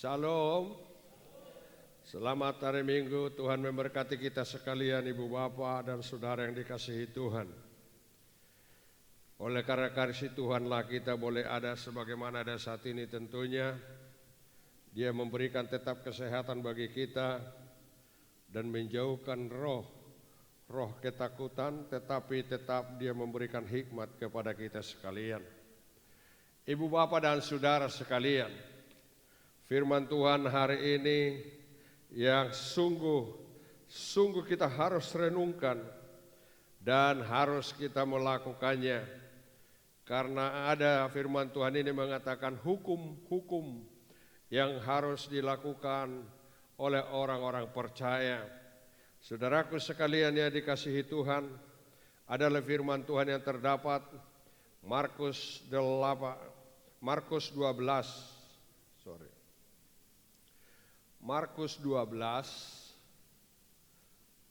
Shalom. Selamat hari Minggu, Tuhan memberkati kita sekalian, Ibu Bapak dan Saudara yang dikasihi Tuhan. Oleh karena kasih Tuhanlah kita boleh ada sebagaimana ada saat ini tentunya. Dia memberikan tetap kesehatan bagi kita dan menjauhkan roh ketakutan, tetapi tetap Dia memberikan hikmat kepada kita sekalian. Ibu Bapak dan Saudara sekalian, firman Tuhan hari ini yang sungguh kita harus renungkan dan harus kita melakukannya. Karena ada firman Tuhan ini mengatakan hukum-hukum yang harus dilakukan oleh orang-orang percaya. Saudaraku sekalian yang dikasihi Tuhan, adalah firman Tuhan yang terdapat Markus 12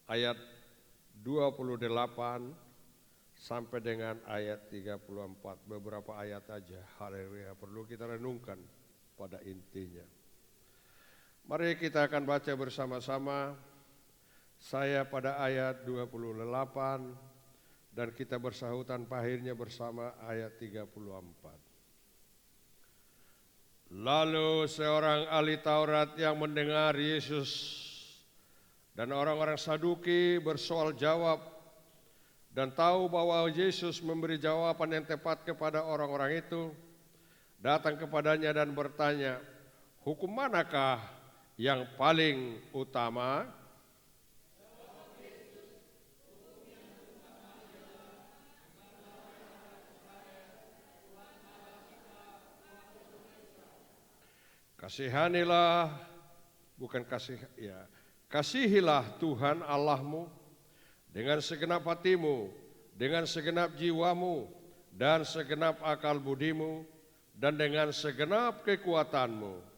ayat 28 sampai dengan ayat 34. Beberapa ayat aja, haleluya, perlu kita renungkan pada intinya. Mari kita akan baca bersama-sama. Saya pada ayat 28 dan kita bersahutan akhirnya bersama ayat 34. Lalu seorang ahli Taurat yang mendengar Yesus dan orang-orang Saduki bersoal jawab dan tahu bahwa Yesus memberi jawaban yang tepat kepada orang-orang itu, datang kepadanya dan bertanya, hukum manakah yang paling utama? Kasihilah Tuhan Allahmu dengan segenap hatimu, dengan segenap jiwamu, dan segenap akal budimu, dan dengan segenap kekuatanmu.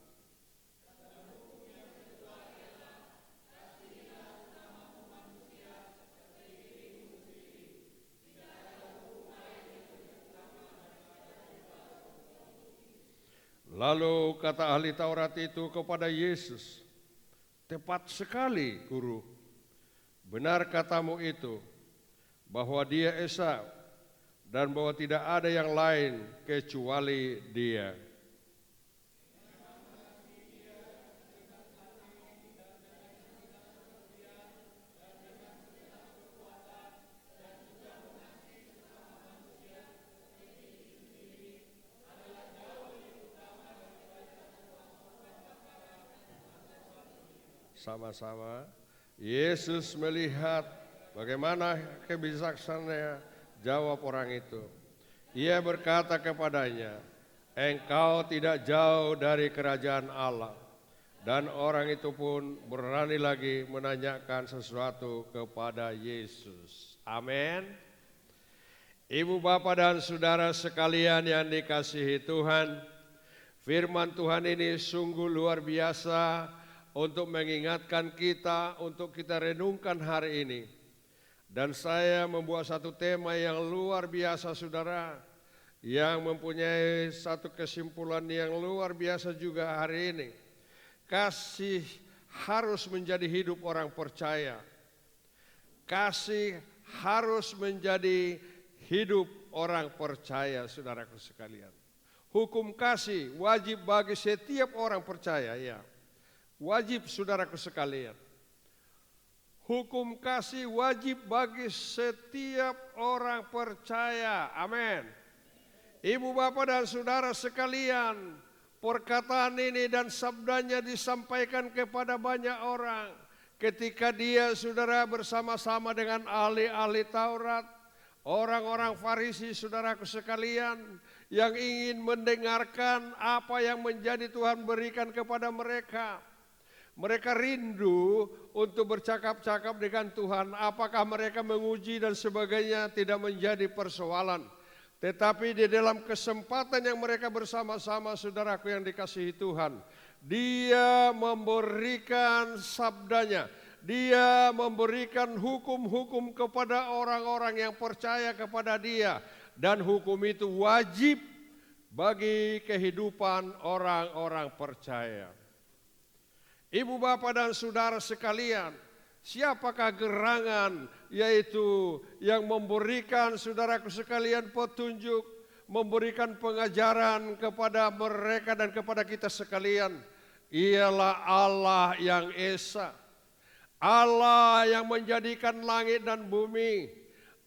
Lalu kata ahli Taurat itu kepada Yesus, tepat sekali guru, benar katamu itu, bahwa Dia Esa dan bahwa tidak ada yang lain kecuali Dia. Sama-sama, Yesus melihat bagaimana kebijaksanaan jawab orang itu. Ia berkata kepadanya, engkau tidak jauh dari kerajaan Allah. Dan orang itu pun berani lagi menanyakan sesuatu kepada Yesus. Amin. Ibu bapak dan saudara sekalian yang dikasihi Tuhan, firman Tuhan ini sungguh luar biasa untuk mengingatkan kita, untuk kita renungkan hari ini. Dan saya membuat satu tema yang luar biasa saudara, yang mempunyai satu kesimpulan yang luar biasa juga hari ini. Kasih harus menjadi hidup orang percaya. Kasih harus menjadi hidup orang percaya, saudaraku sekalian. Hukum kasih wajib bagi setiap orang percaya, ya. Wajib saudaraku sekalian. Hukum kasih wajib bagi setiap orang percaya. Amin. Ibu bapak dan saudara sekalian, perkataan ini dan sabdanya disampaikan kepada banyak orang. Ketika dia saudara bersama-sama dengan ahli-ahli Taurat, orang-orang Farisi saudaraku sekalian, yang ingin mendengarkan apa yang menjadi Tuhan berikan kepada mereka. Mereka rindu untuk bercakap-cakap dengan Tuhan. Apakah mereka menguji dan sebagainya tidak menjadi persoalan. Tetapi di dalam kesempatan yang mereka bersama-sama saudaraku yang dikasihi Tuhan, Dia memberikan sabdanya. Dia memberikan hukum-hukum kepada orang-orang yang percaya kepada Dia. Dan hukum itu wajib bagi kehidupan orang-orang percaya. Ibu bapak dan saudara sekalian, siapakah gerangan yaitu yang memberikan saudaraku sekalian petunjuk, memberikan pengajaran kepada mereka dan kepada kita sekalian? Ialah Allah yang Esa, Allah yang menjadikan langit dan bumi,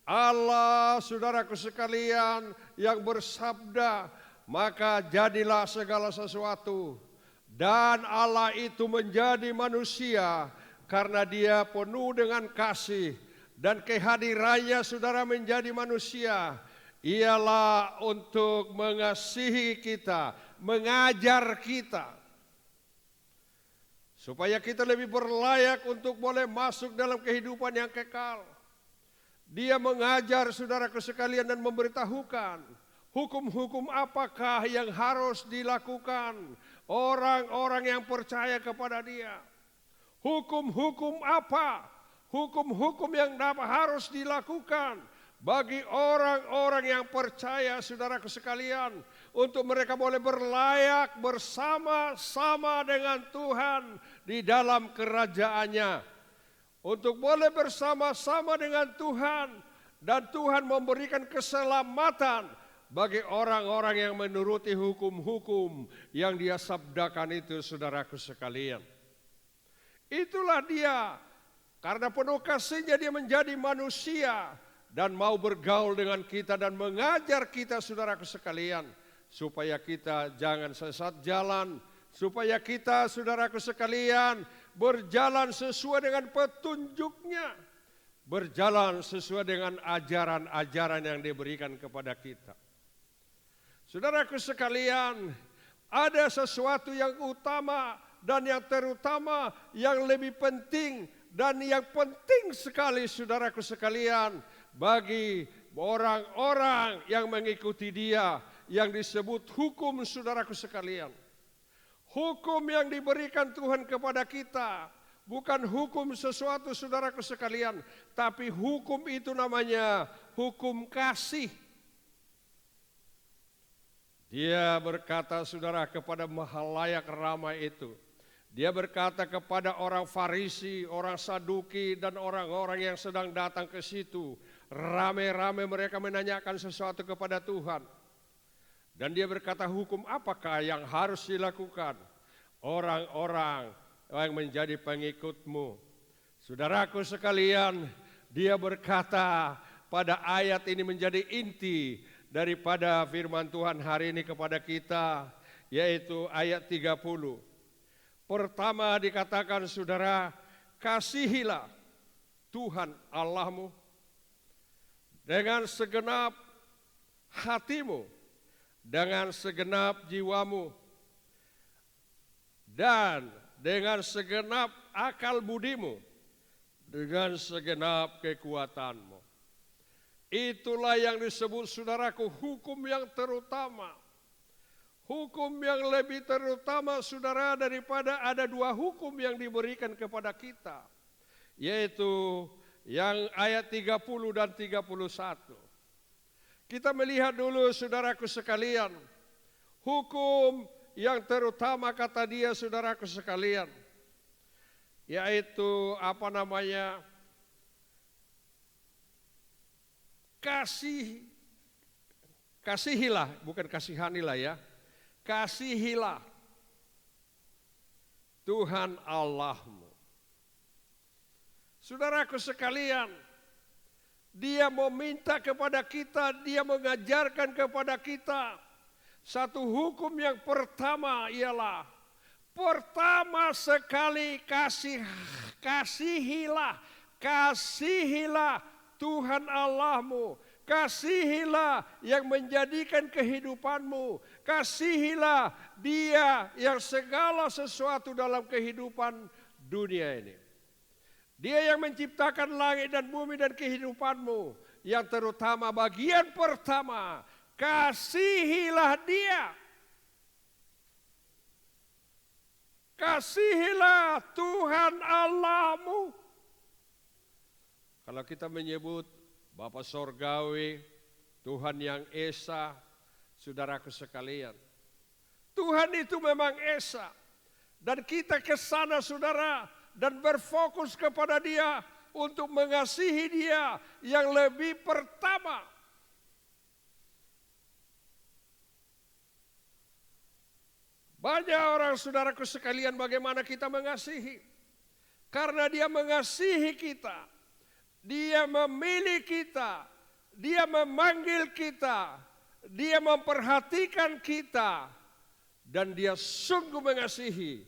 Allah saudaraku sekalian yang bersabda, maka jadilah segala sesuatu. Dan Allah itu menjadi manusia karena dia penuh dengan kasih. Dan kehadirannya saudara menjadi manusia ialah untuk mengasihi kita, mengajar kita. Supaya kita lebih berlayak untuk boleh masuk dalam kehidupan yang kekal. Dia mengajar saudaraku sekalian dan memberitahukan hukum-hukum apakah yang harus dilakukan orang-orang yang percaya kepada dia. Hukum-hukum apa? Hukum-hukum yang harus dilakukan bagi orang-orang yang percaya saudaraku sekalian. Untuk mereka boleh berlayak bersama-sama dengan Tuhan di dalam kerajaannya. Untuk boleh bersama-sama dengan Tuhan. Dan Tuhan memberikan keselamatan bagi orang-orang yang menuruti hukum-hukum yang dia sabdakan itu saudaraku sekalian. Itulah dia, karena penuh kasihnya dia menjadi manusia dan mau bergaul dengan kita dan mengajar kita saudaraku sekalian. Supaya kita jangan sesat jalan, supaya kita saudaraku sekalian berjalan sesuai dengan petunjuknya. Berjalan sesuai dengan ajaran-ajaran yang diberikan kepada kita. Saudaraku sekalian, ada sesuatu yang utama dan yang terutama, yang lebih penting dan yang penting sekali saudaraku sekalian bagi orang-orang yang mengikuti dia, yang disebut hukum saudaraku sekalian. Hukum yang diberikan Tuhan kepada kita bukan hukum sesuatu saudaraku sekalian, tapi hukum itu namanya hukum kasih. Dia berkata saudara kepada mahalayak ramai itu. Dia berkata kepada orang Farisi, orang Saduki dan orang-orang yang sedang datang ke situ. Rame-rame mereka menanyakan sesuatu kepada Tuhan. Dan dia berkata, hukum apakah yang harus dilakukan orang-orang yang menjadi pengikutmu? Saudaraku sekalian, dia berkata pada ayat ini menjadi inti daripada firman Tuhan hari ini kepada kita, yaitu ayat 30. Pertama dikatakan saudara, kasihilah Tuhan Allahmu dengan segenap hatimu, dengan segenap jiwamu, dan dengan segenap akal budimu, dengan segenap kekuatanmu. Itulah yang disebut saudaraku hukum yang terutama. Hukum yang lebih terutama saudara daripada ada dua hukum yang diberikan kepada kita. Yaitu yang ayat 30 dan 31. Kita melihat dulu saudaraku sekalian. Hukum yang terutama kata dia saudaraku sekalian. Yaitu kasihilah, bukan kasihanilah ya. Kasihilah Tuhan Allahmu. Saudaraku sekalian, dia meminta kepada kita, dia mengajarkan kepada kita satu hukum yang pertama ialah pertama sekali kasihilah Tuhan Allahmu, kasihilah yang menjadikan kehidupanmu, kasihilah dia yang segala sesuatu dalam kehidupan dunia ini. Dia yang menciptakan langit dan bumi dan kehidupanmu, yang terutama bagian pertama, kasihilah dia. Kasihilah Tuhan Allahmu. Kalau kita menyebut Bapa Sorgawi, Tuhan yang Esa, saudaraku sekalian. Tuhan itu memang Esa. Dan kita ke sana saudara, dan berfokus kepada Dia untuk mengasihi Dia yang lebih pertama. Banyak orang saudaraku sekalian bagaimana kita mengasihi. Karena Dia mengasihi kita, Dia memilih kita, Dia memanggil kita, Dia memperhatikan kita, dan Dia sungguh mengasihi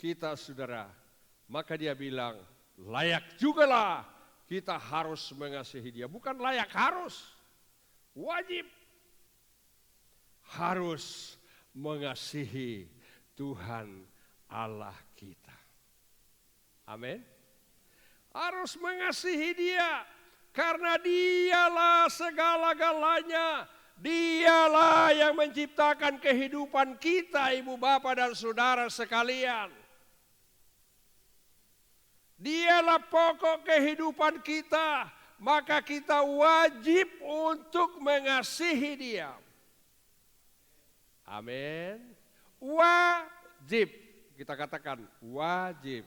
kita saudara. Maka Dia bilang, layak jugalah kita harus mengasihi Dia. Bukan layak, harus, wajib, harus mengasihi Tuhan Allah kita. Amin. Harus mengasihi Dia, karena Dialah segala-galanya. Dialah yang menciptakan kehidupan kita, ibu bapak dan saudara sekalian. Dialah pokok kehidupan kita, maka kita wajib untuk mengasihi Dia. Amin. Wajib, kita katakan wajib.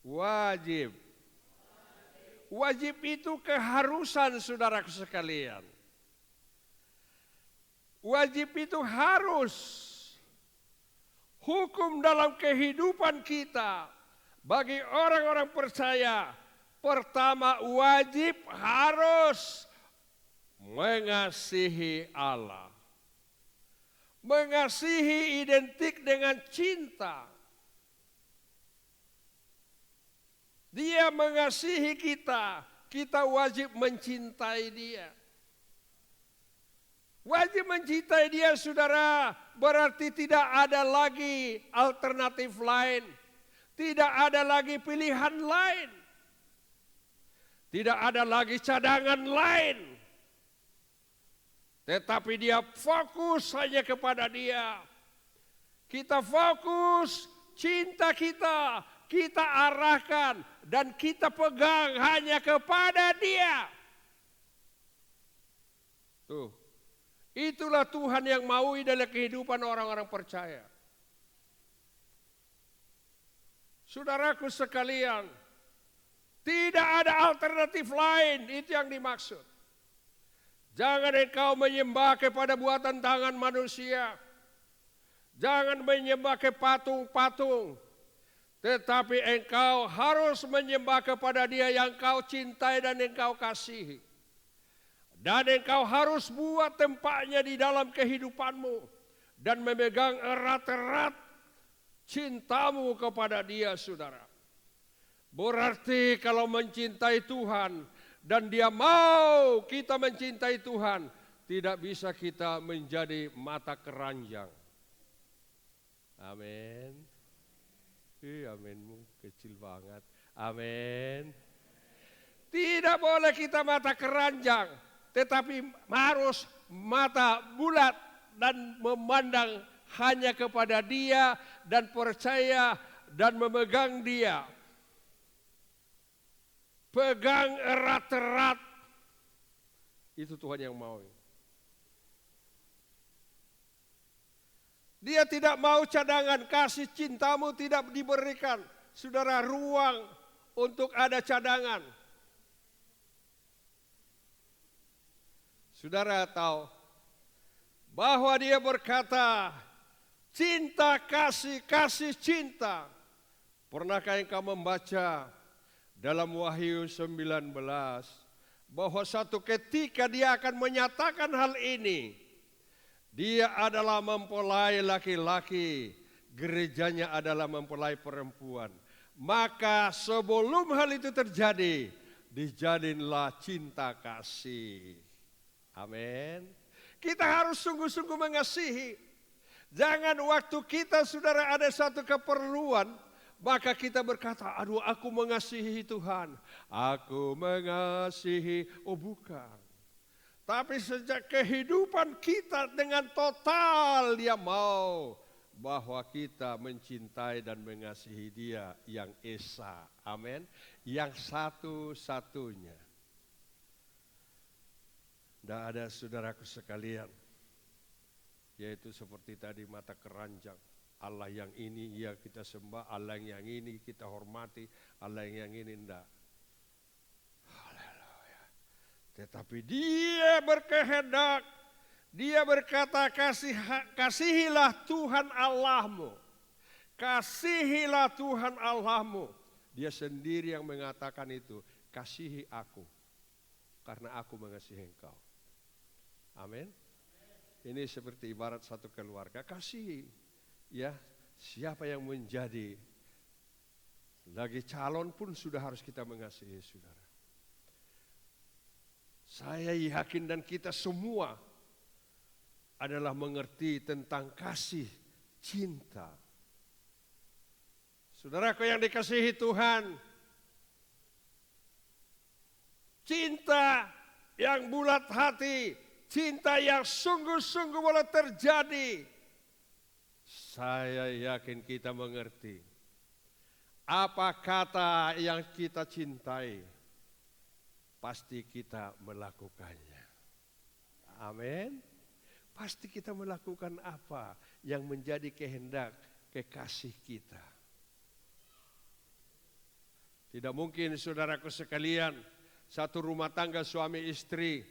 Wajib. Wajib itu keharusan saudaraku sekalian. Wajib itu harus. Hukum dalam kehidupan kita bagi orang-orang percaya. Pertama, wajib harus mengasihi Allah. Mengasihi identik dengan cinta. Dia mengasihi kita, kita wajib mencintai Dia. Wajib mencintai Dia saudara, berarti tidak ada lagi alternatif lain. Tidak ada lagi pilihan lain. Tidak ada lagi cadangan lain. Tetapi Dia fokus hanya kepada Dia. Kita fokus, cinta kita arahkan dan kita pegang hanya kepada Dia. Tuh, itulah Tuhan yang mau dalam kehidupan orang-orang percaya. Saudaraku sekalian, tidak ada alternatif lain, itu yang dimaksud. Jangan engkau menyembah kepada buatan tangan manusia. Jangan menyembah ke patung-patung. Tetapi engkau harus menyembah kepada Dia yang kau cintai dan engkau kasihi. Dan engkau harus buat tempatnya di dalam kehidupanmu. Dan memegang erat-erat cintamu kepada Dia saudara. Berarti kalau mencintai Tuhan dan Dia mau kita mencintai Tuhan, tidak bisa kita menjadi mata keranjang. Amin. Aminmu kecil banget. Amin. Tidak boleh kita mata keranjang, tetapi harus mata bulat dan memandang hanya kepada Dia dan percaya dan memegang Dia. Pegang erat-erat. Itu Tuhan yang mau. Dia tidak mau cadangan, kasih cintamu tidak diberikan. Saudara, ruang untuk ada cadangan. Saudara tahu bahwa Dia berkata, cinta kasih, kasih cinta. Pernahkah engkau membaca dalam Wahyu 19 bahwa suatu ketika Dia akan menyatakan hal ini. Dia adalah mempelai laki-laki, gerejanya adalah mempelai perempuan. Maka sebelum hal itu terjadi, dijadilah cinta kasih. Amin. Kita harus sungguh-sungguh mengasihi. Jangan waktu kita saudara ada satu keperluan, maka kita berkata, aduh aku mengasihi Tuhan. Aku mengasihi, oh bukan. Tapi sejak kehidupan kita dengan total Dia mau bahwa kita mencintai dan mengasihi Dia yang esa. Amin. Yang satu-satunya. Tidak ada saudaraku sekalian. Yaitu seperti tadi mata keranjang. Allah yang ini ya kita sembah, Allah yang ini kita hormati, Allah yang ini enggak. Haleluya. Tetapi dia berkehendak, dia berkata kasihilah Tuhan Allahmu. Kasihilah Tuhan Allahmu. Dia sendiri yang mengatakan itu, kasihi aku karena aku mengasihi engkau. Amin. Ini seperti ibarat satu keluarga, kasihi. Ya, siapa yang menjadi lagi calon pun sudah harus kita mengasihi, saudara. Saya yakin dan kita semua adalah mengerti tentang kasih, cinta. Saudaraku yang dikasihi Tuhan, cinta yang bulat hati, cinta yang sungguh-sungguh boleh terjadi. Saya yakin kita mengerti apa kata yang kita cintai, pasti kita melakukannya. Amin. Pasti kita melakukan apa yang menjadi kehendak kekasih kita. Tidak mungkin saudaraku sekalian, satu rumah tangga suami istri,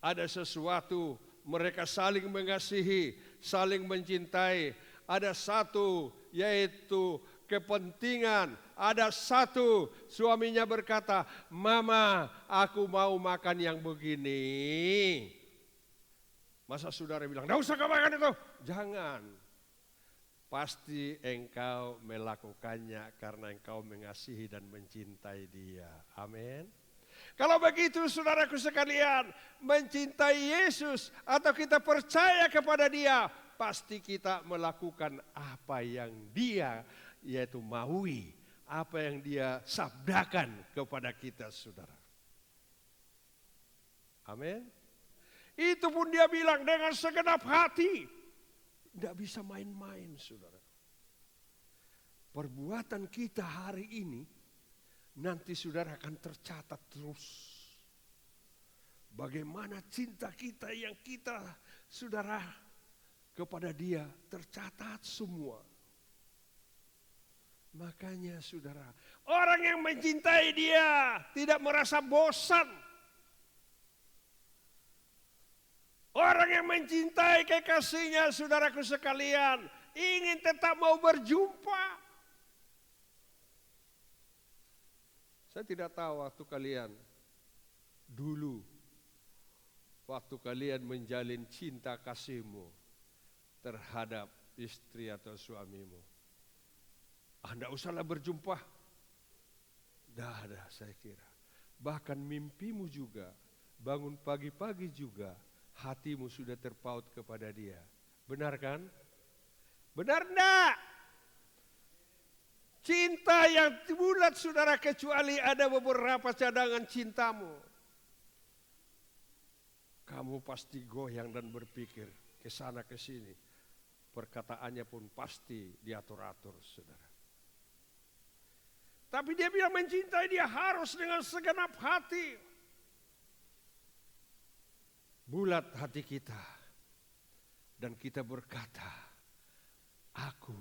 ada sesuatu mereka saling mengasihi, saling mencintai. Ada satu yaitu kepentingan. Ada satu suaminya berkata, mama aku mau makan yang begini. Masa saudara bilang, tidak usah kau makan itu. Jangan. Pasti engkau melakukannya karena engkau mengasihi dan mencintai dia. Amin. Kalau begitu saudaraku sekalian, mencintai Yesus atau kita percaya kepada dia, pasti kita melakukan apa yang dia yaitu maui, apa yang dia sabdakan kepada kita, saudara. Amin. Itu pun dia bilang dengan segenap hati. Tidak bisa main-main, saudara. Perbuatan kita hari ini nanti saudara akan tercatat terus. Bagaimana cinta kita yang kita, saudara, kepada dia tercatat semua. Makanya saudara, orang yang mencintai dia tidak merasa bosan. Orang yang mencintai kekasihnya, saudaraku sekalian, ingin tetap mau berjumpa. Saya tidak tahu waktu kalian dulu, waktu kalian menjalin cinta kasihmu terhadap istri atau suamimu. Anda usahlah berjumpa. Dah ada saya kira. Bahkan mimpimu juga, bangun pagi-pagi juga, hatimu sudah terpaut kepada dia. Benar kan? Benar enggak? Cinta yang bulat saudara, kecuali ada beberapa cadangan cintamu. Kamu pasti goyang dan berpikir ke sana ke sini. Perkataannya pun pasti diatur-atur, saudara. Tapi dia bilang mencintai dia harus dengan segenap hati. Bulat hati kita. Dan kita berkata, aku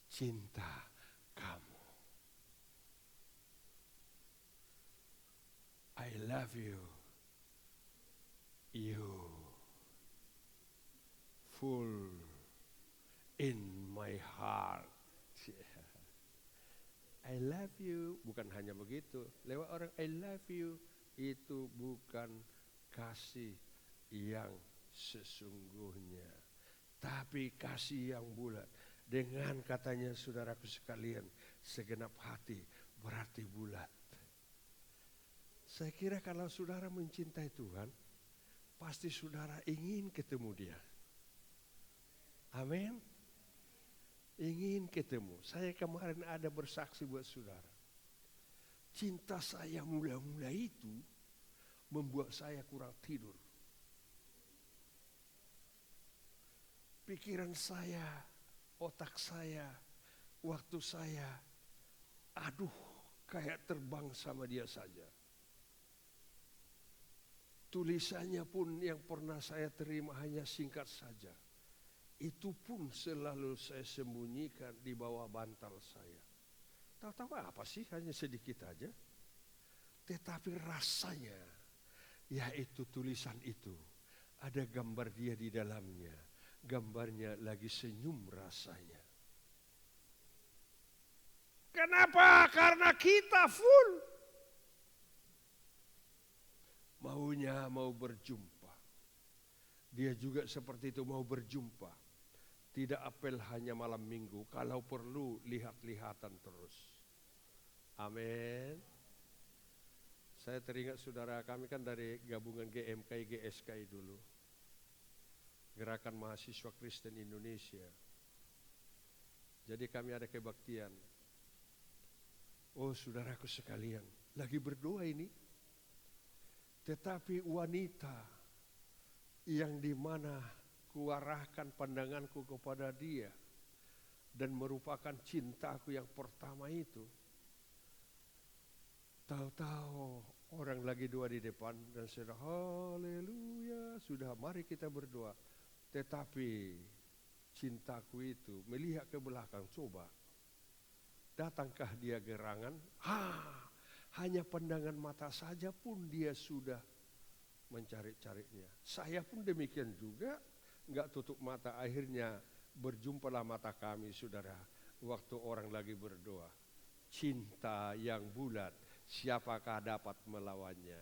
cinta kamu. I love you. You. Full in my heart. I love you, bukan hanya begitu. Lewat orang I love you, itu bukan kasih yang sesungguhnya. Tapi kasih yang bulat. Dengan katanya saudaraku sekalian, segenap hati berarti bulat. Saya kira kalau saudara mencintai Tuhan, pasti saudara ingin ketemu dia. Amin. Ingin ketemu. Saya kemarin ada bersaksi buat saudara. Cinta saya mula-mula itu membuat saya kurang tidur. Pikiran saya, otak saya, waktu saya, aduh kayak terbang sama dia saja. Tulisannya pun yang pernah saya terima hanya singkat saja. Itu pun selalu saya sembunyikan di bawah bantal saya. Tahu-tahu apa sih? Hanya sedikit aja. Tetapi rasanya, yaitu tulisan itu, ada gambar dia di dalamnya. Gambarnya lagi senyum rasanya. Kenapa? Karena kita full. Maunya mau berjumpa. Dia juga seperti itu mau berjumpa. Tidak apel hanya malam minggu, kalau perlu lihat-lihatan terus. Amin. Saya teringat saudara kami kan dari gabungan GMKI, GSKI dulu. Gerakan Mahasiswa Kristen Indonesia. Jadi kami ada kebaktian. Oh saudaraku sekalian, lagi berdoa ini. Tetapi wanita yang dimana kuarahkan pandanganku kepada dia dan merupakan cintaku yang pertama itu. Tahu-tahu orang lagi doa di depan dan sudah haleluya, sudah mari kita berdoa. Tetapi cintaku itu melihat ke belakang, coba. Datangkah dia gerangan? Hanya pandangan mata saja pun dia sudah mencari-carinya. Saya pun demikian juga, enggak tutup mata, akhirnya berjumpalah mata kami saudara. Waktu orang lagi berdoa. Cinta yang bulat, siapakah dapat melawannya?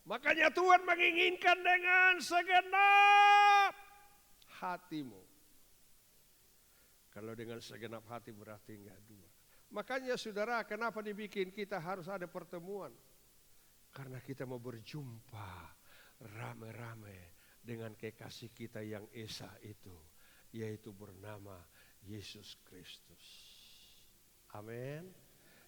Makanya Tuhan menginginkan dengan segenap hatimu. Kalau dengan segenap hati berarti enggak dua. Makanya saudara, kenapa dibikin kita harus ada pertemuan? Karena kita mau berjumpa rame-rame dengan kekasih kita yang esa itu, yaitu bernama Yesus Kristus. Amin.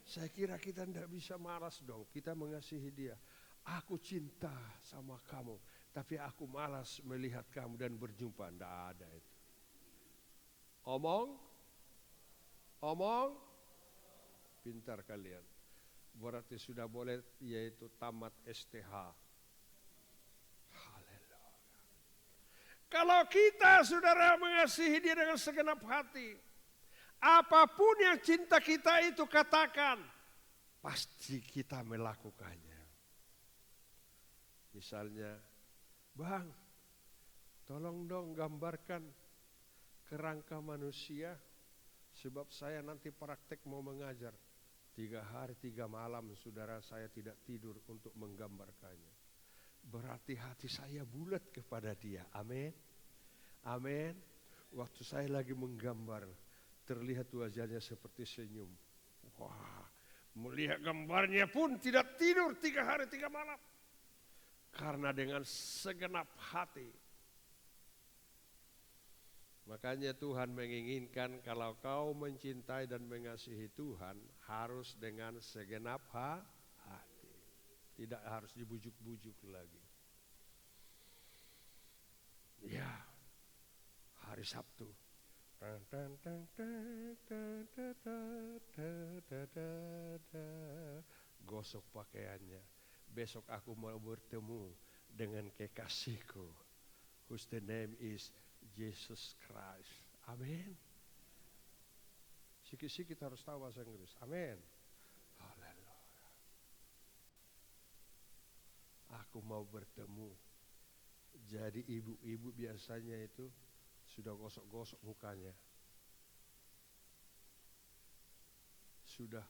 Saya kira kita tidak bisa malas dong, kita mengasihi dia. Aku cinta sama kamu, tapi aku malas melihat kamu dan berjumpa. Tidak ada itu. Omong, pintar kalian. Berarti sudah boleh, yaitu tamat STH. Haleluya. Kalau kita saudara mengasihi dia dengan segenap hati, apapun yang cinta kita itu katakan, pasti kita melakukannya. Misalnya, Bang, tolong dong gambarkan kerangka manusia, sebab saya nanti praktek mau mengajar. 3 hari 3 malam saudara saya tidak tidur untuk menggambarkannya. Berarti hati saya bulat kepada dia. Amin. Amin. Waktu saya lagi menggambar, terlihat wajahnya seperti senyum. Wah, melihat gambarnya pun tidak tidur 3 hari 3 malam. Karena dengan segenap hati. Makanya Tuhan menginginkan kalau kau mencintai dan mengasihi Tuhan harus dengan segenap hati. Tidak harus dibujuk-bujuk lagi. Ya, hari Sabtu. Gosok pakaiannya. Besok aku mau bertemu dengan kekasihku. Whose the name is Jesus Christ. Amin. Sikit-sikit harus tahu bahasa Inggris. Amin. Haleluya. Aku mau bertemu. Jadi ibu-ibu biasanya itu sudah gosok-gosok mukanya. Sudah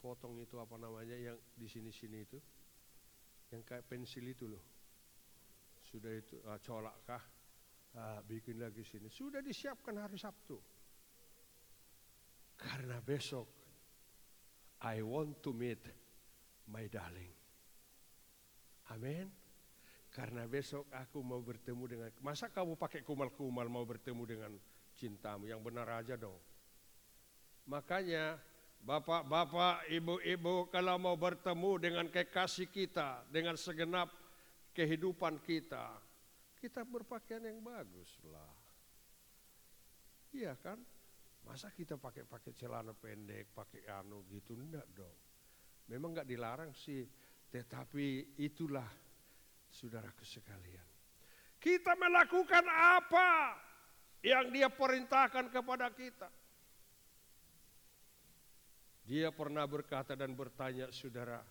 potong itu apa namanya yang di sini-sini itu. Yang kayak pensil itu loh. Sudah itu colak kah? Bikin lagi sini. Sudah disiapkan hari Sabtu. Karena besok I want to meet my darling. Amin. Karena besok aku mau bertemu dengan, masa kamu pakai kumal-kumal mau bertemu dengan cintamu? Yang benar aja dong. Makanya bapak-bapak, ibu-ibu kalau mau bertemu dengan kekasih kita, dengan segenap kehidupan kita, kita berpakaian yang bagus lah. Iya kan? Masa kita pakai celana pendek, pakai gitu, enggak dong. Memang enggak dilarang sih, tetapi itulah saudaraku sekalian. Kita melakukan apa yang Dia perintahkan kepada kita. Dia pernah berkata dan bertanya, saudara,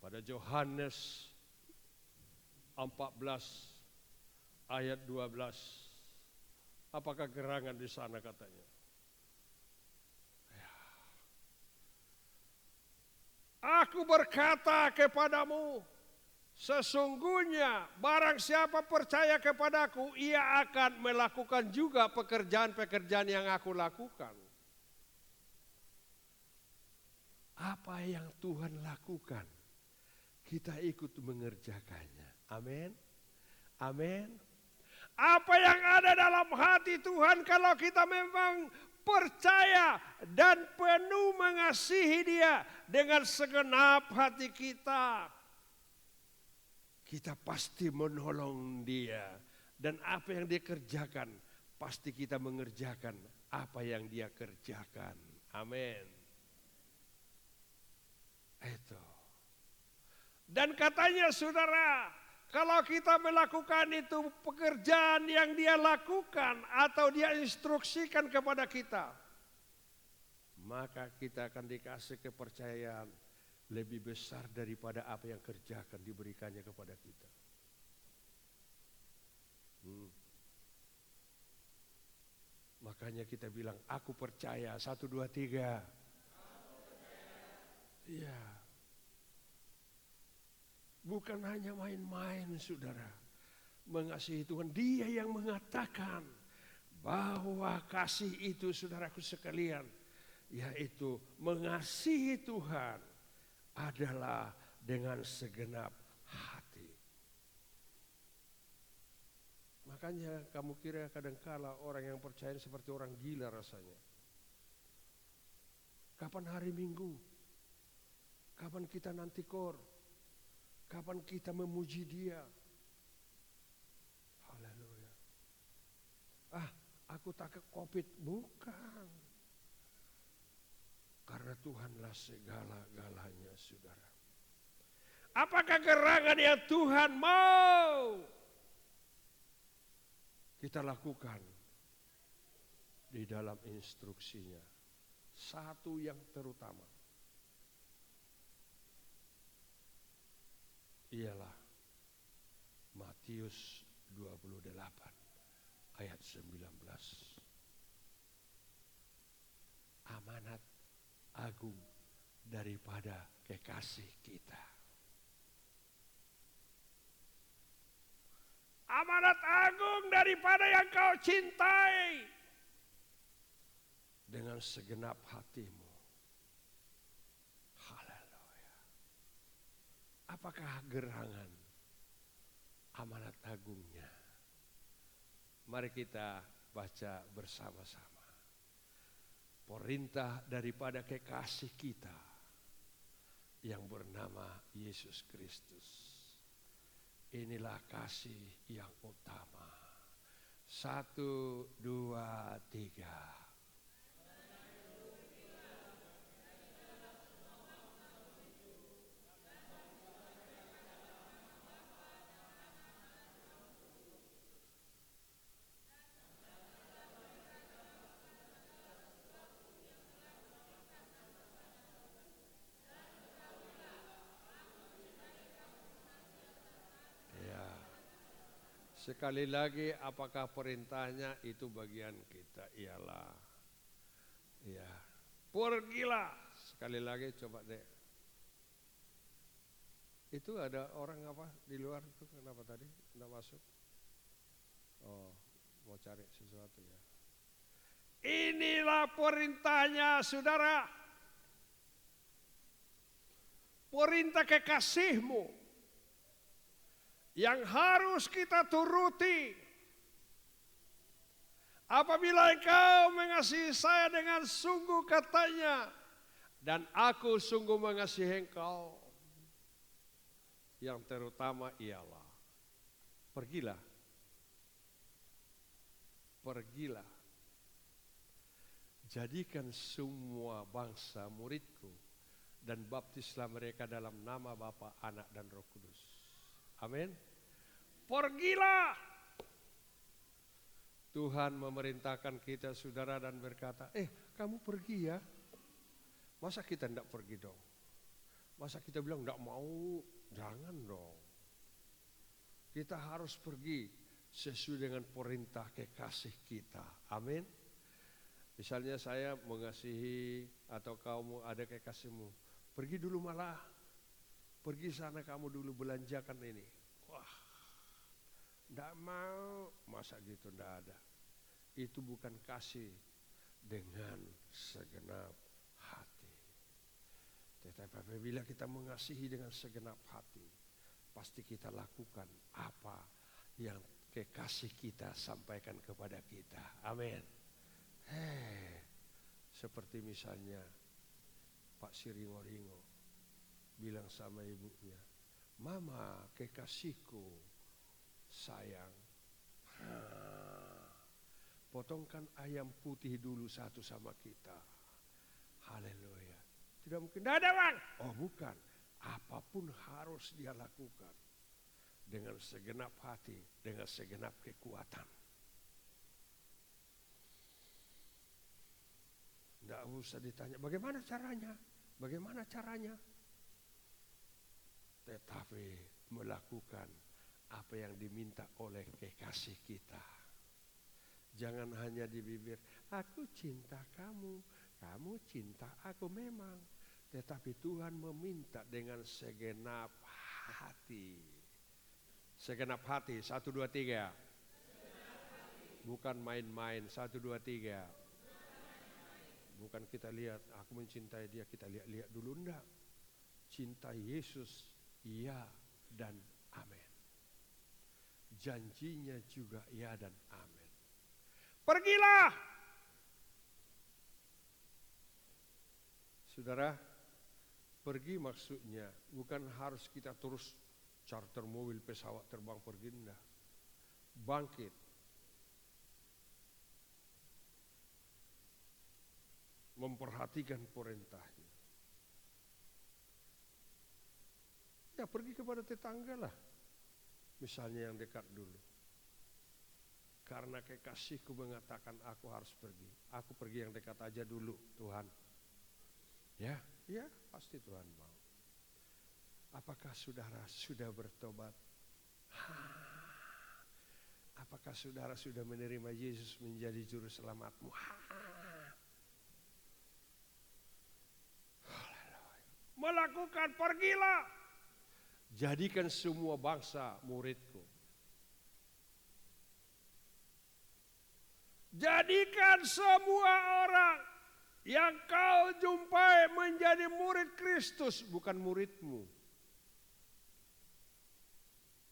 pada Yohanes 14 ayat 12. Apakah gerangan di sana katanya? Ya. Aku berkata kepadamu, sesungguhnya barang siapa percaya kepadaku, ia akan melakukan juga pekerjaan-pekerjaan yang aku lakukan. Apa yang Tuhan lakukan, kita ikut mengerjakannya. Amin. Amin. Apa yang ada dalam hati Tuhan, kalau kita memang percaya dan penuh mengasihi Dia dengan segenap hati kita, kita pasti menolong Dia. Dan apa yang Dia kerjakan, pasti kita mengerjakan apa yang Dia kerjakan. Amin. Itu. Dan katanya saudara, kalau kita melakukan itu pekerjaan yang Dia lakukan atau Dia instruksikan kepada kita, maka kita akan dikasih kepercayaan lebih besar daripada apa yang kerjakan diberikannya kepada kita. Makanya kita bilang, aku percaya, 1, 2, 3. Iya. Bukan hanya main-main saudara. Mengasihi Tuhan. Dia yang mengatakan bahwa kasih itu saudaraku sekalian, yaitu mengasihi Tuhan adalah dengan segenap hati. Makanya kamu kira kadangkala orang yang percaya seperti orang gila rasanya. Kapan hari Minggu? Kapan kita nanti kor? Kapan kita memuji Dia? Haleluya. Aku takut COVID. Bukan. Karena Tuhanlah segala-galanya saudara. Apakah gerangan yang Tuhan mau kita lakukan di dalam instruksinya? Satu yang terutama ialah Matius 28 ayat 19. Amanat agung daripada kekasih kita. Amanat agung daripada yang kau cintai dengan segenap hatimu. Apakah gerangan amanat agungnya? Mari kita baca bersama-sama. Perintah daripada kekasih kita yang bernama Yesus Kristus. Inilah kasih yang utama. 1, 2, 3. Sekali lagi, apakah perintahnya itu bagian kita? Ialah, ya, pergilah. Sekali lagi coba deh. Itu ada orang apa di luar itu, kenapa tadi tidak masuk? Oh, mau cari sesuatu ya. Inilah perintahnya saudara. Perintah kekasihmu yang harus kita turuti. Apabila engkau mengasihi saya dengan sungguh katanya, dan aku sungguh mengasihi engkau. Yang terutama ialah, pergilah. Pergilah. Jadikan semua bangsa muridku, dan baptislah mereka dalam nama Bapa, Anak, dan Roh Kudus. Amin. pergilah. Tuhan memerintahkan kita saudara dan berkata, kamu pergi ya. Masa kita tidak pergi dong? Masa kita bilang tidak mau? Jangan dong. Kita harus pergi sesuai dengan perintah kekasih kita. Amin. Misalnya saya mengasihi atau kamu ada kekasihmu. Pergi dulu malah. Pergi sana kamu dulu belanjakan ini. Wah, tidak mau. Masa gitu tidak ada. Itu bukan kasih dengan segenap hati. Tetapi apabila kita mengasihi dengan segenap hati, pasti kita lakukan apa yang kekasih kita sampaikan kepada kita. Amin. Seperti misalnya Pak Siringo-ringo bilang sama ibunya, Mama kekasihku sayang, potongkan ayam putih dulu satu sama kita. Haleluya. Tidak mungkin, tidak ada bang. Oh bukan, apapun harus dia lakukan dengan segenap hati, dengan segenap kekuatan. Tidak usah ditanya bagaimana caranya, bagaimana caranya. Tetapi melakukan apa yang diminta oleh kekasih kita. Jangan hanya di bibir, aku cinta kamu, kamu cinta aku memang. Tetapi Tuhan meminta dengan segenap hati. Segenap hati, 1, 2, 3. Bukan main-main, 1, 2, 3. Bukan kita lihat, aku mencintai dia, kita lihat-lihat dulu, enggak. Cinta Yesus, ya dan amin. Janjinya juga ya dan amin. Pergilah. Saudara, pergi maksudnya bukan harus kita terus charter mobil, pesawat terbang pergi, enggak. Bangkit. Memperhatikan perintahnya. Ya pergi kepada tetangga lah. Misalnya yang dekat dulu. Karena kekasihku mengatakan aku harus pergi. Aku pergi yang dekat aja dulu Tuhan. Ya pasti Tuhan mau. Apakah saudara sudah bertobat? Apakah saudara sudah menerima Yesus menjadi juru selamatmu? Melakukan, pergilah. Jadikan semua bangsa muridku. Jadikan semua orang yang kau jumpai menjadi murid Kristus, bukan muridmu.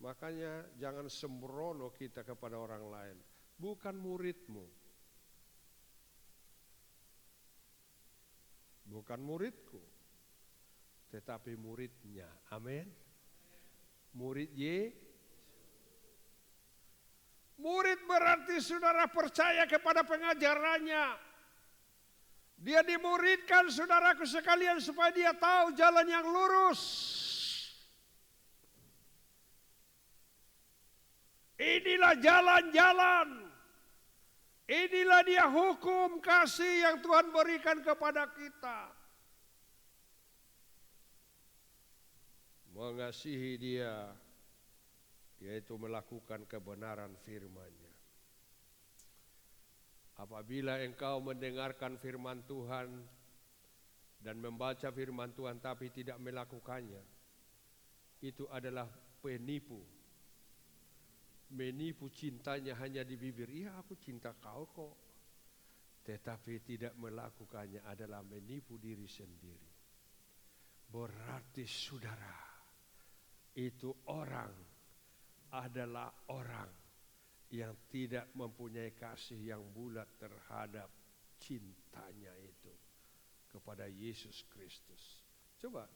Makanya jangan sembrono kita kepada orang lain, bukan muridmu. Bukan muridku, tetapi muridnya. Amin. Murid Murid berarti saudara percaya kepada pengajarannya. Dia dimuridkan saudaraku sekalian supaya dia tahu jalan yang lurus. Inilah jalan-jalan. Inilah dia hukum kasih yang Tuhan berikan kepada kita. Mengasihi dia, yaitu melakukan kebenaran firman-Nya. Apabila engkau mendengarkan firman Tuhan dan membaca firman Tuhan tapi tidak melakukannya, itu adalah penipu. Menipu cintanya hanya di bibir, iya aku cinta kau kok. Tetapi tidak melakukannya adalah menipu diri sendiri. Berarti saudara, itu orang adalah orang yang tidak mempunyai kasih yang bulat terhadap cintanya itu kepada Yesus Kristus. Coba,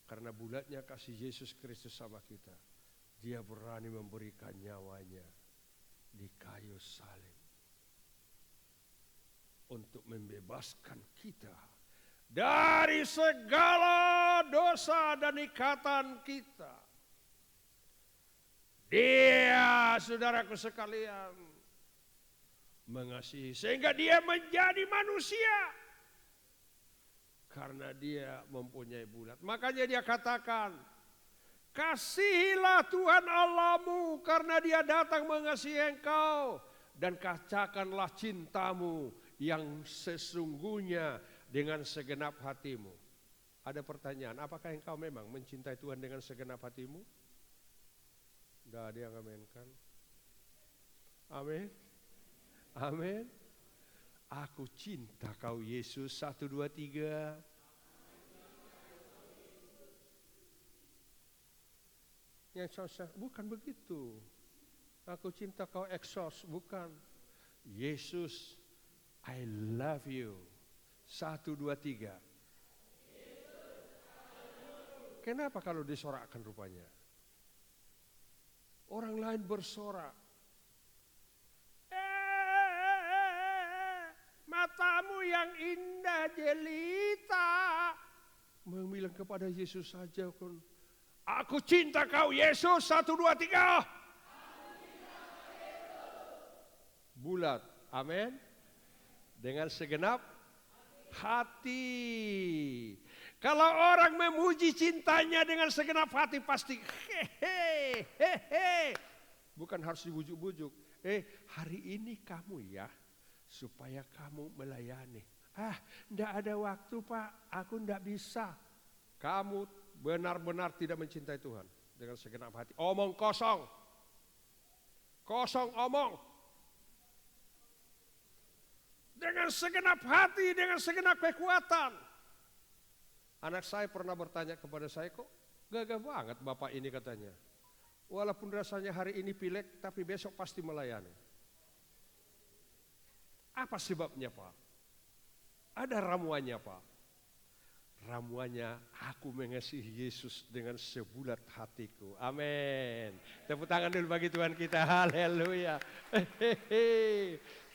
karena bulatnya kasih Yesus Kristus sama kita, dia berani memberikan nyawanya di kayu salib untuk membebaskan kita dari segala dosa dan ikatan kita. Dia, saudaraku sekalian, mengasihi sehingga dia menjadi manusia. Karena dia mempunyai bulat. Makanya dia katakan, kasihilah Tuhan Allahmu karena dia datang mengasihi engkau. Dan katakanlah cintamu yang sesungguhnya dengan segenap hatimu. Ada pertanyaan, apakah engkau memang mencintai Tuhan dengan segenap hatimu? Tidak ada yang amenkan. Amin. Amin. Aku cinta kau Yesus. 1, 2, 3. Yang susah, bukan begitu. Aku cinta kau eksos, bukan. Yesus, I love you. 1, 2, 3. Kenapa kalau disorakkan rupanya? Orang lain bersorak. Matamu yang indah jelita. Membilang kepada Yesus saja. Aku cinta kau Yesus. 1, 2, 3. Bulat. Amin. Dengan segenap hati. Kalau orang memuji cintanya dengan segenap hati pasti hehehe. Bukan harus dibujuk-bujuk. Hari ini kamu ya supaya kamu melayani. Enggak ada waktu Pak, aku enggak bisa. Kamu benar-benar tidak mencintai Tuhan dengan segenap hati. Omong kosong. Kosong omong. Dengan segenap hati, dengan segenap kekuatan. Anak saya pernah bertanya kepada saya, kok gagah banget Bapak ini katanya. Walaupun rasanya hari ini pilek, tapi besok pasti melayani. Apa sebabnya Pak? Ada ramuannya Pak. Ramuannya aku mengasihi Yesus dengan sebulat hatiku. Amin. Tepuk tangan dulu bagi Tuhan kita. Haleluya.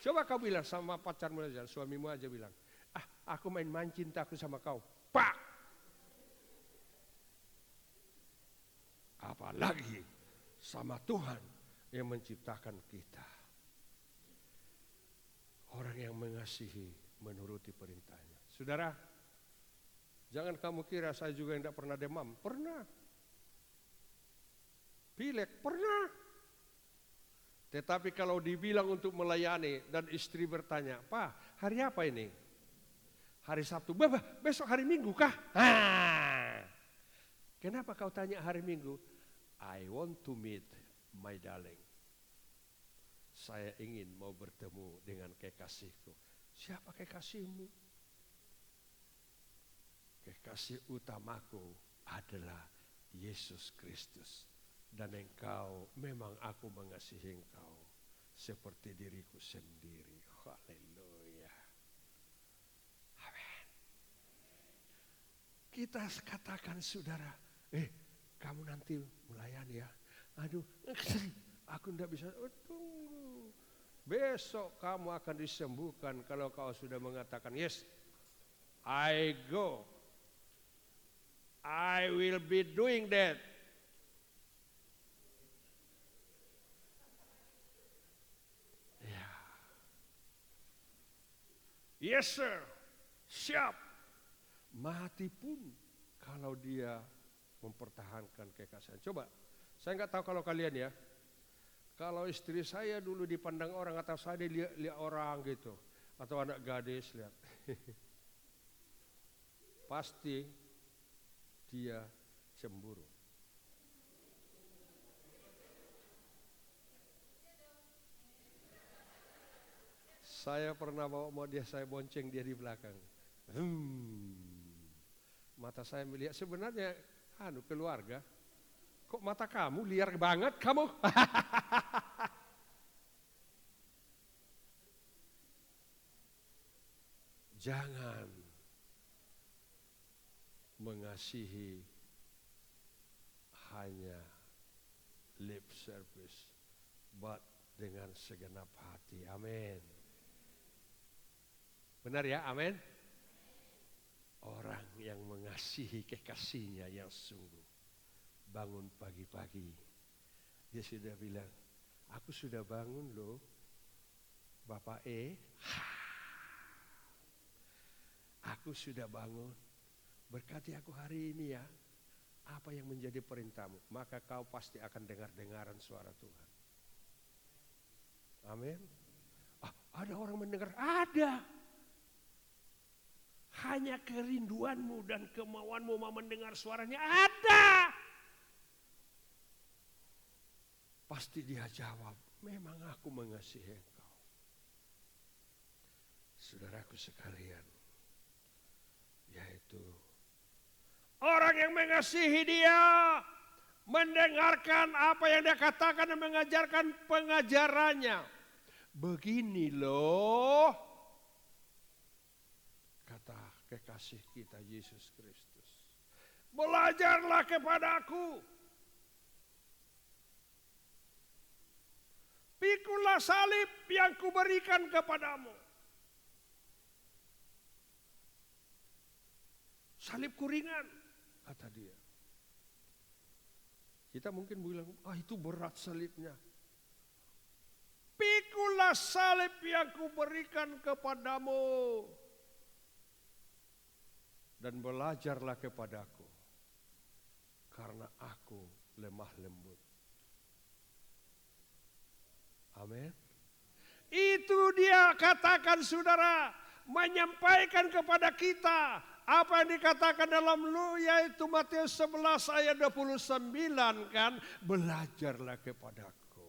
Coba kau bilang sama pacarmu aja, suamimu aja bilang. Aku main-main cintaku sama kau. Pak. Apalagi sama Tuhan yang menciptakan kita. Orang yang mengasihi menuruti perintahnya. Saudara, jangan kamu kira saya juga yang tidak pernah demam. Pernah. Pilek, pernah. Tetapi kalau dibilang untuk melayani dan istri bertanya, Pak, hari apa ini? Hari Sabtu. Besok hari Minggu kah? Kenapa kau tanya hari Minggu? I want to meet my darling. Saya ingin mau bertemu dengan kekasihku. Siapa kekasihmu? Kekasih utamaku adalah Yesus Kristus. Dan engkau, memang aku mengasihi engkau seperti diriku sendiri. Haleluya. Amin. Kita katakan saudara, kamu nanti melayani ya. Aduh, aku tidak bisa. Tunggu. Besok kamu akan disembuhkan kalau kau sudah mengatakan, yes, I go. I will be doing that. Ya. Yes sir, siap. Mati pun kalau dia mempertahankan kekasih. Coba, saya nggak tahu kalau kalian ya. Kalau istri saya dulu dipandang orang atau saya dilihat orang gitu, atau anak gadis lihat, pasti dia cemburu. Saya pernah bawa dia, saya bonceng dia di belakang. Mata saya melihat sebenarnya keluarga. Kok mata kamu liar banget kamu? Jangan mengasihi hanya lip service, but dengan segenap hati. Amin. Benar ya, amin. Orang yang mengasihi kekasihnya yang sungguh bangun pagi-pagi Dia sudah bilang, aku sudah bangun loh, Bapak aku sudah bangun. Berkati aku hari ini ya. Apa yang menjadi perintahmu? Maka kau pasti akan dengar-dengaran suara Tuhan. Amin. Ada orang mendengar? Ada. Hanya kerinduanmu dan kemauanmu mau mendengar suaranya ada. Pasti dia jawab, memang aku mengasihi engkau. Saudaraku sekalian, yaitu orang yang mengasihi dia, mendengarkan apa yang dia katakan dan mengajarkan pengajarannya. Begini loh, kata kekasih kita Yesus Kristus. Belajarlah kepadaku. Pikulah salib yang kuberikan kepadamu. Salibku ringan, kata dia. Kita mungkin bilang, itu berat salibnya. Pikulah salib yang kuberikan kepadamu. Dan belajarlah kepadaku. Karena aku lemah lembut. Amin. Itu dia katakan saudara. Menyampaikan kepada kita. Apa yang dikatakan dalam yaitu Matius 11 ayat 29 kan. Belajarlah kepadaku.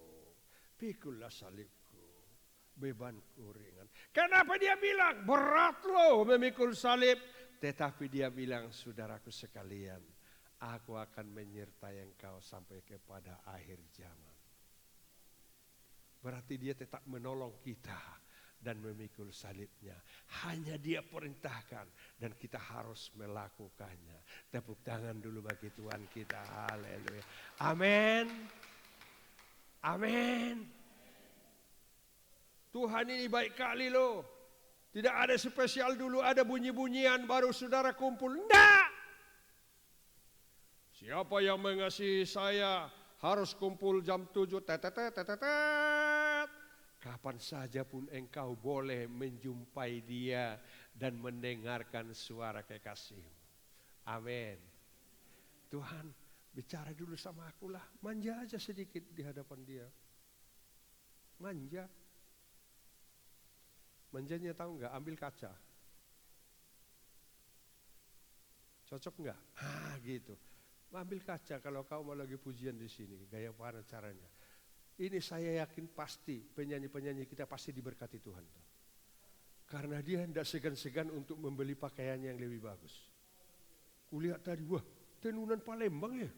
Pikulah salibku. Bebanku ringan. Kenapa dia bilang berat loh memikul salib. Tetapi dia bilang saudaraku sekalian. Aku akan menyertai engkau sampai kepada akhir zaman. Berarti dia tetap menolong kita dan memikul salibnya. Hanya dia perintahkan dan kita harus melakukannya. Tepuk tangan dulu bagi Tuhan kita. Haleluya. Amin. Amin. Tuhan ini baik kali loh. Tidak ada spesial dulu ada bunyi-bunyian baru saudara kumpul. Enggak. Siapa yang mengasihi saya harus kumpul jam 7. Kapan saja pun engkau boleh menjumpai dia dan mendengarkan suara kekasihmu. Amin. Tuhan bicara dulu sama aku lah. Manja aja sedikit di hadapan dia. Manja. Manjanya tahu nggak? Ambil kaca. Cocok nggak? Gitu. Ambil kaca kalau kau mau lagi pujian di sini. Gaya mana caranya? Ini saya yakin pasti penyanyi-penyanyi kita pasti diberkati Tuhan. Karena dia tidak segan-segan untuk membeli pakaian yang lebih bagus. Kulihat tadi, wah tenunan Palembang ya.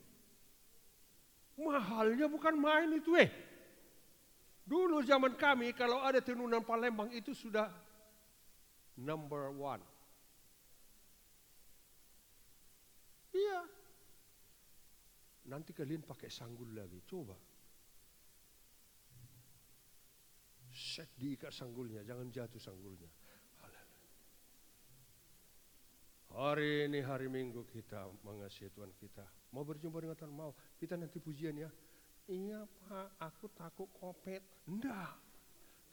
Mahalnya bukan main itu Dulu zaman kami kalau ada tenunan Palembang itu sudah number 1. Iya. Nanti kalian pakai sanggul lagi, coba. Set diikat sanggulnya, jangan jatuh sanggulnya. Hari ini hari Minggu kita mengasihi Tuhan kita. Mau berjumpa dengan Tuhan? Mau. Kita nanti pujian ya. Iya Pak, aku takut kopet. Enggak.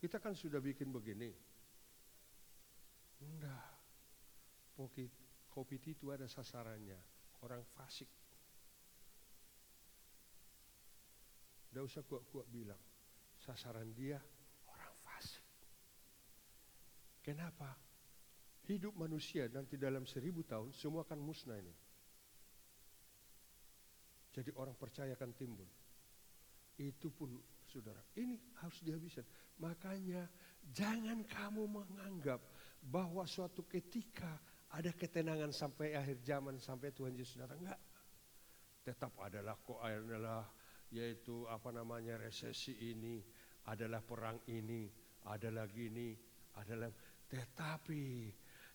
Kita kan sudah bikin begini. Enggak. Kopet itu ada sasarannya. Orang fasik. Enggak usah kuat-kuat bilang. Sasaran dia orang fasik. Kenapa? Hidup manusia nanti dalam 1000 tahun semua akan musnah ini. Jadi orang percaya akan timbul. Itu pun saudara, ini harus dihabiskan. Makanya jangan kamu menganggap bahwa suatu ketika ada ketenangan sampai akhir zaman, sampai Tuhan Yesus datang. Enggak. Tetap adalah yaitu resesi ini, adalah perang ini, adalah gini, adalah tetapi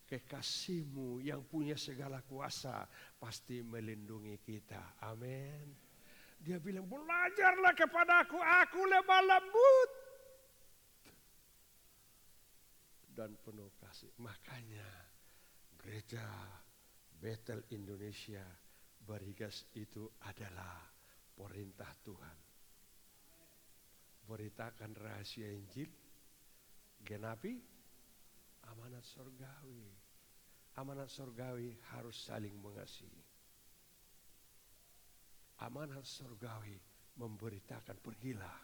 kekasihmu yang punya segala kuasa pasti melindungi kita. Amin. Dia bilang, belajarlah kepadaku, aku lemah lembut dan penuh kasih. Makanya gereja Bethel Indonesia Barigas itu adalah perintah Tuhan. beritakan rahasia Injil, genapi amanat surgawi. Amanat surgawi harus saling mengasihi. Amanat surgawi memberitakan, pergilah.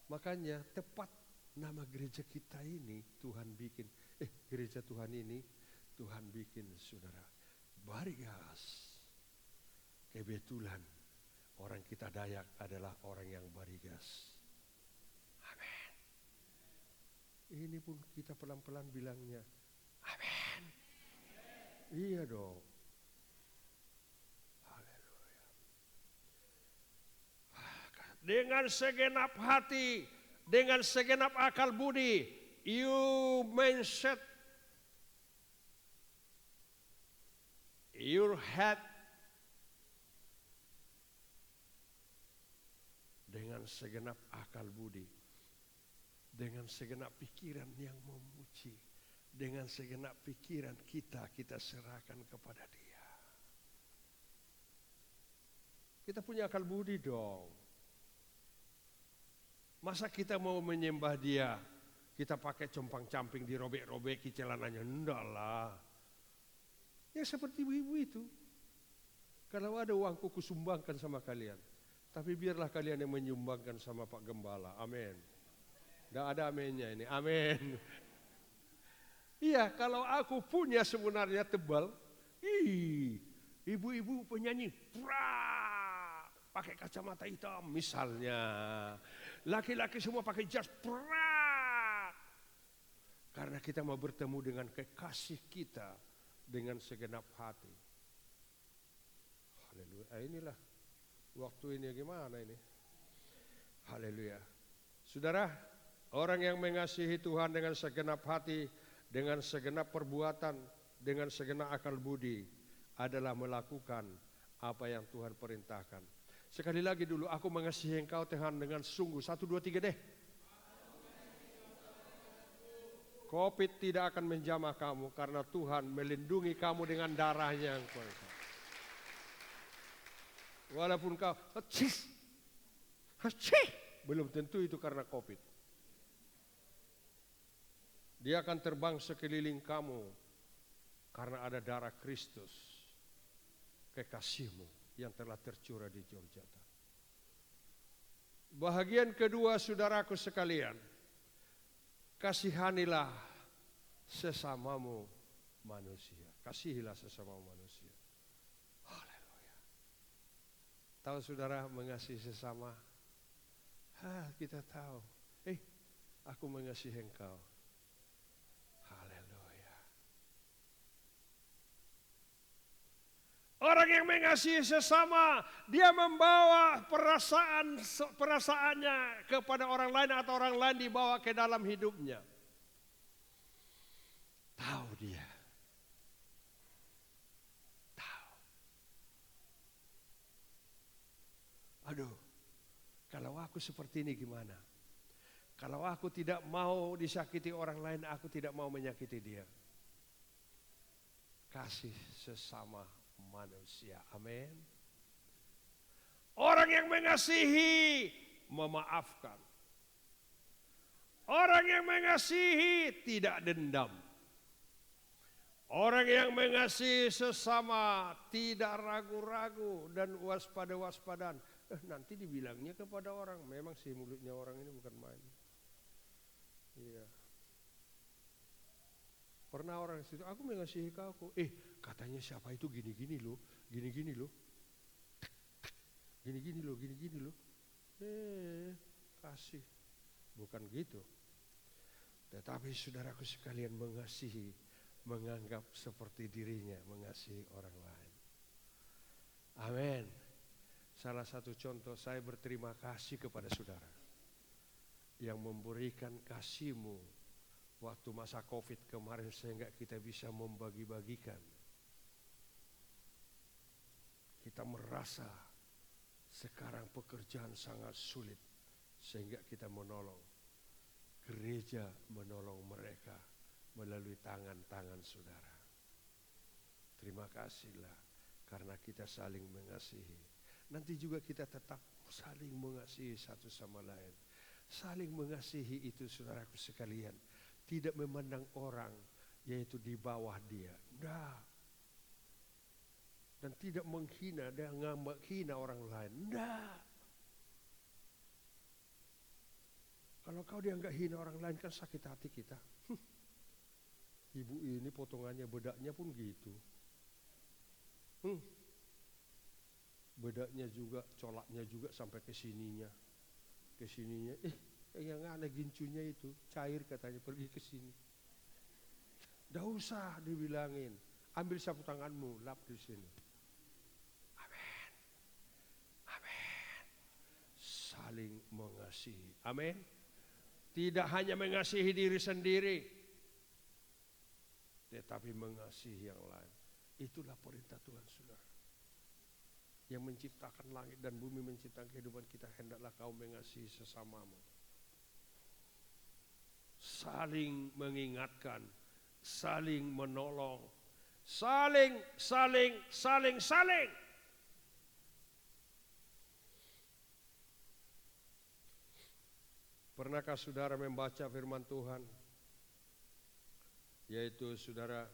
Makanya tepat nama gereja kita ini Tuhan bikin, gereja Tuhan ini Tuhan bikin saudara Barigas. Kebetulan orang kita Dayak adalah orang yang Barigas. Amin. Ini pun kita pelan-pelan bilangnya amin. Iya dong. Haleluya. Dengan segenap hati, dengan segenap akal budi, you mindset your head dengan segenap akal budi, dengan segenap pikiran yang memuji, dengan segenap pikiran kita serahkan kepada Dia. Kita punya akal budi dong. Masa kita mau menyembah Dia, kita pakai compang-camping dirobek-robeki celananya? Enggak lah. Ya seperti ibu-ibu itu. Kalau ada uangku kusumbangkan sama kalian. Tapi biarlah kalian yang menyumbangkan sama Pak Gembala. Amin. Tidak ada aminnya ini. Amin. Iya, kalau aku punya sebenarnya tebal. Ibu-ibu penyanyi. Pakai kacamata hitam misalnya. Laki-laki semua pakai jas. Karena kita mau bertemu dengan kekasih kita dengan segenap hati. Haleluya. Inilah waktu ini gimana ini? Haleluya. Saudara, orang yang mengasihi Tuhan dengan segenap hati, dengan segenap perbuatan, dengan segenap akal budi adalah melakukan apa yang Tuhan perintahkan. Sekali lagi dulu, aku mengasihi engkau Tuhan dengan sungguh. 1, 2, 3 deh. Covid tidak akan menjamah kamu karena Tuhan melindungi kamu dengan darahnya yang kuasa. Walaupun kau belum tentu itu karena Covid. Dia akan terbang sekeliling kamu karena ada darah Kristus, kekasihmu yang telah tercurah di Jorjata. Bahagian kedua saudaraku sekalian, kasihanilah sesamamu manusia. Kasihilah sesamamu manusia. Haleluya. Tahu saudara mengasihi sesama? Kita tahu. Aku mengasihi engkau. Haleluya. Orang yang mengasihi sesama, dia membawa perasaannya kepada orang lain atau orang lain dibawa ke dalam hidupnya. Tahu dia. Tahu. Aduh, kalau aku seperti ini gimana? Kalau aku tidak mau disakiti orang lain, aku tidak mau menyakiti dia. Kasih sesama manusia. Amin. Orang yang mengasihi memaafkan. Orang yang mengasihi tidak dendam. Orang yang mengasihi sesama tidak ragu-ragu dan waspada-waspadan. Nanti dibilangnya kepada orang, memang sih mulutnya orang ini bukan main. Iya. Pernah orang situ, aku mengasihi kau. Katanya siapa itu gini-gini loh, gini-gini loh. Gini-gini loh, gini-gini loh. Kasih. Bukan gitu. Tetapi saudaraku sekalian mengasihi, menganggap seperti dirinya mengasihi orang lain. Amin. Salah satu contoh, saya berterima kasih kepada saudara yang memberikan kasihmu waktu masa Covid kemarin sehingga kita bisa membagi-bagikan. Kita merasa sekarang pekerjaan sangat sulit sehingga kita menolong. Gereja menolong mereka melalui tangan-tangan saudara. Terima kasihlah karena kita saling mengasihi. Nanti juga kita tetap saling mengasihi satu sama lain. Saling mengasihi itu saudaraku sekalian. Tidak memandang orang yaitu di bawah dia. Enggak. Dan tidak menghina dan menghina orang lain. Enggak. Kalau kau dianggap hina orang lain kan sakit hati kita. Ibu ini potongannya bedaknya pun gitu. Bedaknya juga, colaknya juga sampai ke sininya. Ke sininya. Yang aneh gincunya itu cair katanya, pergi ke sini. Dah usah dibilangin. Ambil sapu tanganmu, lap di sini. Amin. Amin. Saling mengasihi. Amin. Tidak hanya mengasihi diri sendiri, tetapi mengasihi yang lain. Itulah perintah Tuhan, saudara. Yang menciptakan langit dan bumi, menciptakan kehidupan kita, hendaklah kau mengasihi sesamamu. Saling mengingatkan, saling menolong, saling. Pernahkah saudara membaca firman Tuhan? Yaitu saudara,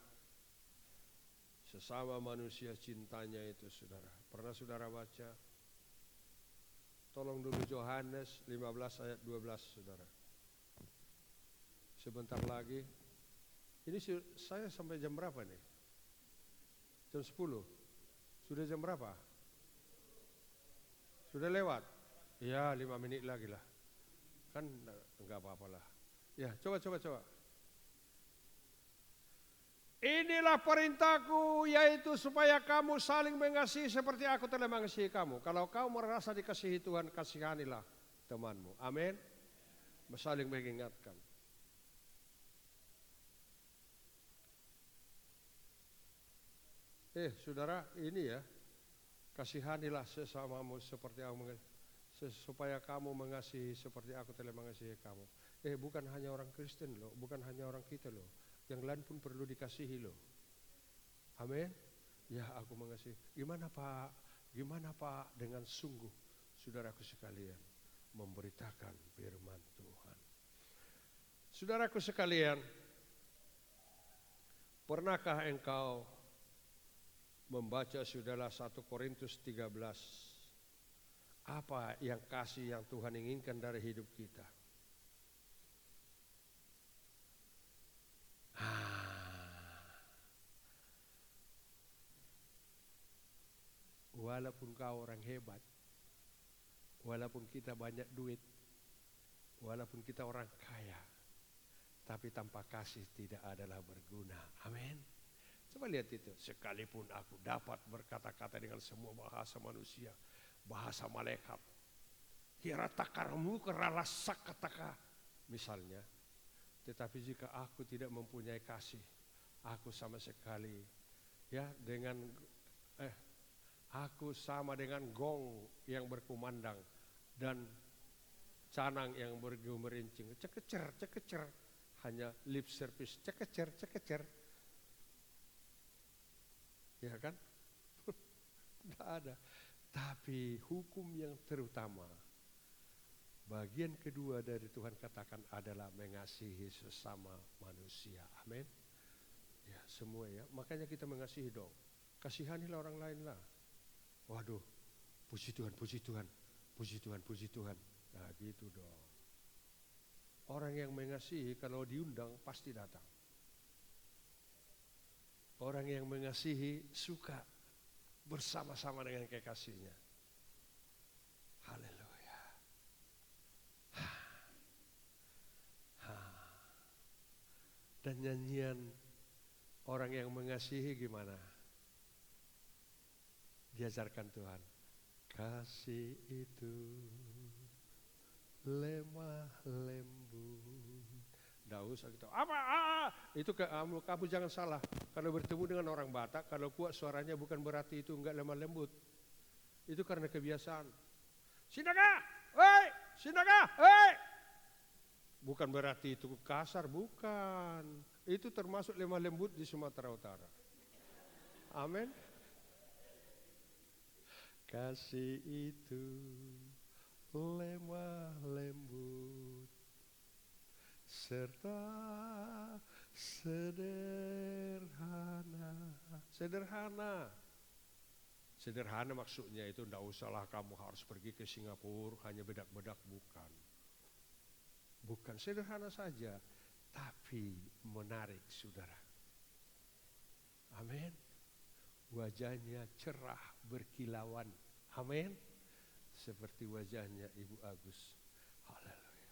sesama manusia cintanya itu saudara. Pernah saudara baca? Tolong dulu Yohanes 15 ayat 12 saudara. Sebentar lagi. Ini saya sampai jam berapa nih? Jam 10. Sudah jam berapa? Sudah lewat? Ya 5 menit lagi lah. Kan enggak apa-apa lah. Ya coba. Inilah perintahku, yaitu supaya kamu saling mengasihi seperti aku telah mengasihi kamu. Kalau kau merasa dikasihi Tuhan, kasihanilah temanmu. Amin. Saling mengingatkan. Saudara, ini ya, kasihanilah sesamamu seperti aku mengasihi. Supaya kamu mengasihi seperti aku telah mengasihi kamu. Bukan hanya orang Kristen loh, bukan hanya orang kita loh. Yang lain pun perlu dikasihi loh. Amin. Ya, aku mengasihi. Gimana Pak dengan sungguh saudaraku sekalian memberitakan firman Tuhan. Saudaraku sekalian, pernahkah engkau membaca saudara 1 Korintus 13? Apa yang kasih yang Tuhan inginkan dari hidup kita? Walaupun kau orang hebat, walaupun kita banyak duit, walaupun kita orang kaya, tapi tanpa kasih tidak adalah berguna. Amin. Coba lihat itu. Sekalipun aku dapat berkata-kata dengan semua bahasa manusia, bahasa malaikat, hiratakamu kerala sakataka misalnya, tetapi jika aku tidak mempunyai kasih, aku sama sekali aku sama dengan gong yang berkumandang dan canang yang bergemerincing, cekecer, hanya lip service, cekecer, ya kan? Tidak ada. Tapi hukum yang terutama, bagian kedua dari Tuhan katakan adalah mengasihi sesama manusia. Amin. Ya semua ya, makanya kita mengasihi dong. Kasihanilah orang lain lah. Waduh, puji Tuhan. Nah gitu dong. Orang yang mengasihi kalau diundang pasti datang. Orang yang mengasihi suka bersama-sama dengan kekasihnya. Haleluya. Dan nyanyian orang yang mengasihi gimana? Diajarkan Tuhan. Kasih itu lemah lembut. Tidak usah gitu. Itu kamu jangan salah. Kalau bertemu dengan orang Batak, kalau kuat suaranya bukan berarti itu enggak lemah lembut. Itu karena kebiasaan. Sinaga, hei. Bukan berarti itu kasar, bukan. Itu termasuk lemah lembut di Sumatera Utara. Amin. Kasih itu lemah lembut, serta sederhana. Sederhana. Sederhana maksudnya itu tidak usahlah kamu harus pergi ke Singapura hanya bedak-bedak, bukan. Bukan, sederhana saja, tapi menarik saudara. Amin. Wajahnya cerah berkilauan. Amin. Seperti wajahnya Ibu Agus. Haleluya.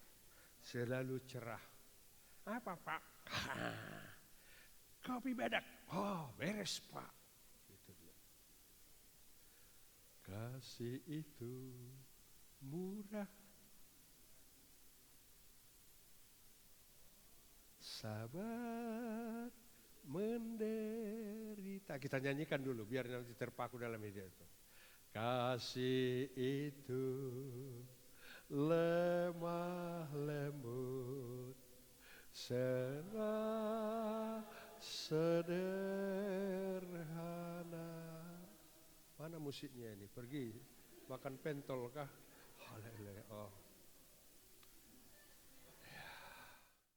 Selalu cerah. Apa Pak? Kopi bedak. Oh beres Pak. Itu dia. Kasih itu murah, sabar menderita. Kita nyanyikan dulu biar nanti terpaku dalam ide itu. Kasih itu lemah lembut, sederhana. Mana musiknya ini? Pergi makan pentol kah? Haleluya. Oh.